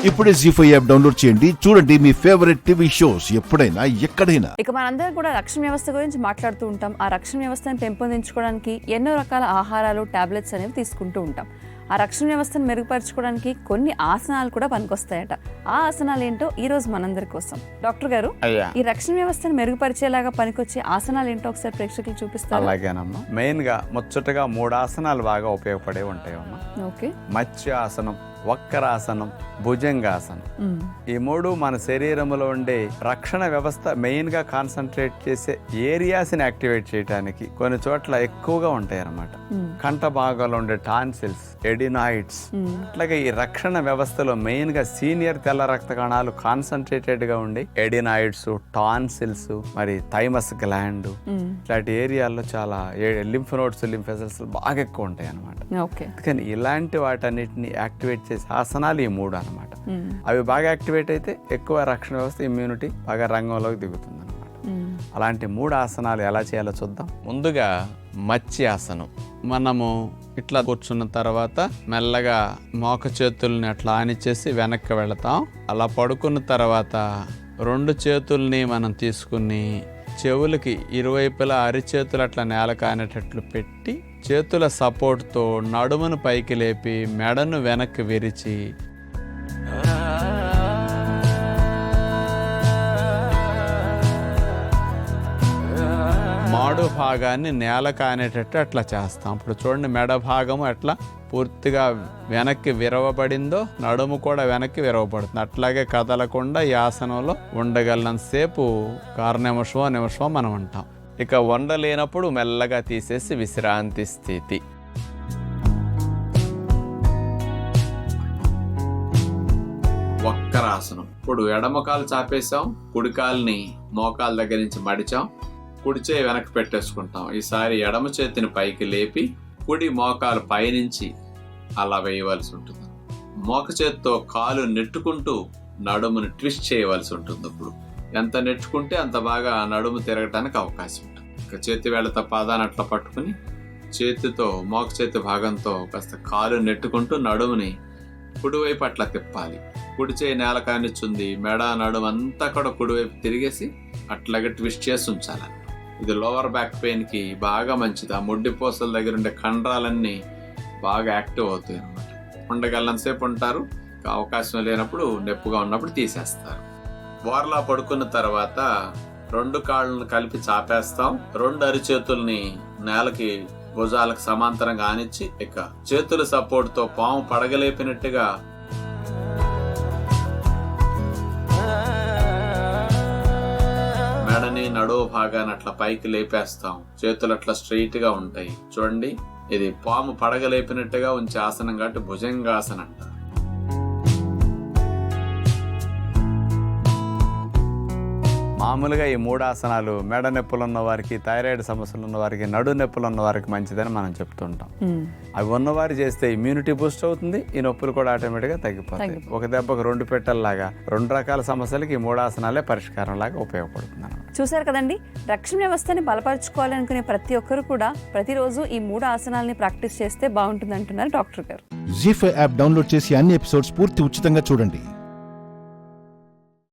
ఇప్పుడే జీ5 app download చేయండి. చూడండి మీ ఫేవరెట్ టీవీ షోస్ ఎప్పుడైనా ఎక్కడైనా. ఇక మనందరం కూడా రక్షణ వ్యవస్థ గురించి మాట్లాడుతూ ఉంటాం. ఆ రక్షణ వ్యవస్థను పెంపొందించుకోవడానికి ఎన్నో రకాల ఆహారాలు, టాబ్లెట్స్ అనేవి తీసుకుంటూ ఉంటాం. ఆ రక్షణ వ్యవస్థను మెరుగుపరచుకోవడానికి కొన్ని ఆసనాలు కూడా పనికొస్తాయట. ఆ ఆసనాలు ఏంటో ఈ రోజు మనందరి కోసం డాక్టర్ గారు ఈ రక్షణ వ్యవస్థను మెరుగుపరిచేలాగా పనికొచ్చే ఆసనాలు ఏంటో ఒకసారి ప్రేక్షకులు చూపిస్తారు. అలాగేనమ్మా. మెయిన్ గా ముచ్చటగా 3 ఆసనాలు బాగా ఉపయోగపడే ఉంటాయమ్మా. ఓకే. మత్స్యాసనం, వక్రాసనం, భుజంగాసనం. ఈ 3 మన శరీరంలో ఉండే రక్షణ వ్యవస్థ మెయిన్ గా కాన్సన్ట్రేట్ చేసే ఏరియాస్ ని యాక్టివేట్ చేయడానికి కొన్ని చోట్ల ఎక్కువగా ఉంటాయి అన్నమాట. కంఠ భాగంలో ఉండే టాన్సిల్స్, ఎడినాయిడ్స్, అట్లాగే ఈ రక్షణ వ్యవస్థలో మెయిన్ గా సీనియర్ తెల్ల రక్త కణాలు కాన్సన్ట్రేటెడ్ గా ఉండి ఎడినాయిడ్స్, టాన్సిల్స్, మరి థైమస్ గ్లాండ్ ఇలాంటి ఏరియాల్లో చాలా లింఫ్ నోడ్స్, లింఫ్ వెసల్స్ బాగా ఎక్కువ ఉంటాయి అన్నమాట. కానీ ఇలాంటి వాటన్నిటిని యాక్టివేట్ చేసే ఆసనాలు ఈ 3 అన్నమాట. అవి బాగా యాక్టివేట్ అయితే ఎక్కువ రక్షణ వ్యవస్థ, ఇమ్యూనిటీ బాగా రంగంలోకి దిగుతుంది అన్నమాట. అలాంటి 3 ఆసనాలు ఎలా చేయాలో చూద్దాం. ముందుగా మత్స్యాసనం. మనము ఇట్లా కూర్చున్న తర్వాత మెల్లగా మోక చేతుల్ని అట్లా ఆనిచ్చేసి వెనక్కి వెళతాం. అలా పడుకున్న తర్వాత 2 చేతుల్ని మనం తీసుకుని చెవులకి ఇరువైపులా అరిచేతులు అట్లా నేల కానేటట్లు పెట్టి చేతుల సపోర్ట్తో నడుమును పైకి లేపి మెడను వెనక్కి విరిచి మాడు భాగాన్ని నేల కానేటట్టు అట్లా చేస్తాం. ఇప్పుడు చూడండి, మెడ భాగము ఎట్లా పూర్తిగా వెనక్కి విరవబడిందో నడుము కూడా వెనక్కి విరవబడుతుంది. అట్లాగే కదలకుండా ఈ ఆసనంలో ఉండగలనంతసేపు నిమిషమో మనం ఉంటాం. ఇక వండలేనప్పుడు మెల్లగా తీసేసి విశ్రాంతి స్థితి. వక్రాసనం. ఇప్పుడు ఎడమ కాలు చాపేసాం, కుడి కాలుని మోకాల దగ్గర నుంచి మడిచాం, కుడి చేయి వెనక్కి పెట్టేసుకుంటాం. ఈసారి ఎడమ చేతిని పైకి లేపి కుడి మోకాలు పైనుంచి అలా వేయవలసి ఉంటుంది. మోక చేతితో కాలు నెట్టుకుంటూ నడుముని ట్విస్ట్ చేయవలసి ఉంటుంది. ఇప్పుడు ఎంత నెట్టుకుంటే అంత బాగా నడుము తిరగటానికి అవకాశం ఉంటుంది. ఇక చేతి వేళ్లతో పాదాన్ని అట్లా పట్టుకుని చేతితో మోక చేతి భాగంతో కాస్త కాలు నెట్టుకుంటూ నడుముని కుడివైపు అట్లా తిప్పాలి. కుడి చేయి నేల కానిచ్చుంది, మెడ నడుము అంతా కూడా కుడివైపు తిరిగేసి అట్లాగే ట్విస్ట్ చేసి ఉంచాలి. ఇది లోవర్ బ్యాక్ పెయిన్ కి బాగా మంచిది. ఆ ముడ్డి పూసల దగ్గర ఉండే కండరాలన్నీ బాగా యాక్టివ్ అవుతాయి అన్నమాట. ఉండగలనంతసేపు ఉంటారు. అవకాశం లేనప్పుడు, నొప్పిగా ఉన్నప్పుడు తీసేస్తారు. బోర్లా పడుకున్న తర్వాత 2 కాళ్ళను కలిపి చాపేస్తాం. 2 అరిచేతుల్ని నేలకి భుజాలకు సమాంతరంగా ఆనిచ్చి ఇక చేతుల సపోర్ట్ తో పాము పడగలేపినట్టుగా మెడని నడువు భాగాన్ని అట్లా పైకి లేపేస్తాం. చేతులు అట్లా స్ట్రైట్ గా ఉంటాయి. చూడండి, ఇది పాము పడగలేపినట్టుగా ఉంచే ఆసనం కాబట్టి భుజంగాసనం అంటారు. మామూలుగా ఈ 3 ఆసనాలు మెడ నొప్పులు ఉన్న వారికి, థైరాయిడ్ సమస్యలు ఉన్న వారికి, నడు నొప్పులు ఉన్న వారికి మంచిదని మనం చెప్తుంటాం. అవి ఉన్నవారు చేస్తే ఇమ్యూనిటీ బూస్ట్ అవుతుంది, ఈ నొప్పులు కూడా ఆటోమేటిక్ గా తగ్గిపోతాయి. ఒక దెబ్బకు 2 పెట్టెల్లాగా 2 రకాల సమస్యలకి ఈ 3 ఆసనాలే పరిష్కారం లాగా ఉపయోగపడుతుంది. చూసారు కదండి, రక్షణ వ్యవస్థని బలపరచుకోవాలనుకునే ప్రతి ఒక్కరు కూడా ప్రతిరోజు ఈ 3 ఆసనాలని ప్రాక్టీస్ చేస్తే బాగుంటుంది అంటున్నారు డాక్టర్ గారు. జీ5 యాప్ డౌన్లోడ్ చేసి అన్ని ఎపిసోడ్స్ పూర్తి ఉచితంగా చూడండి.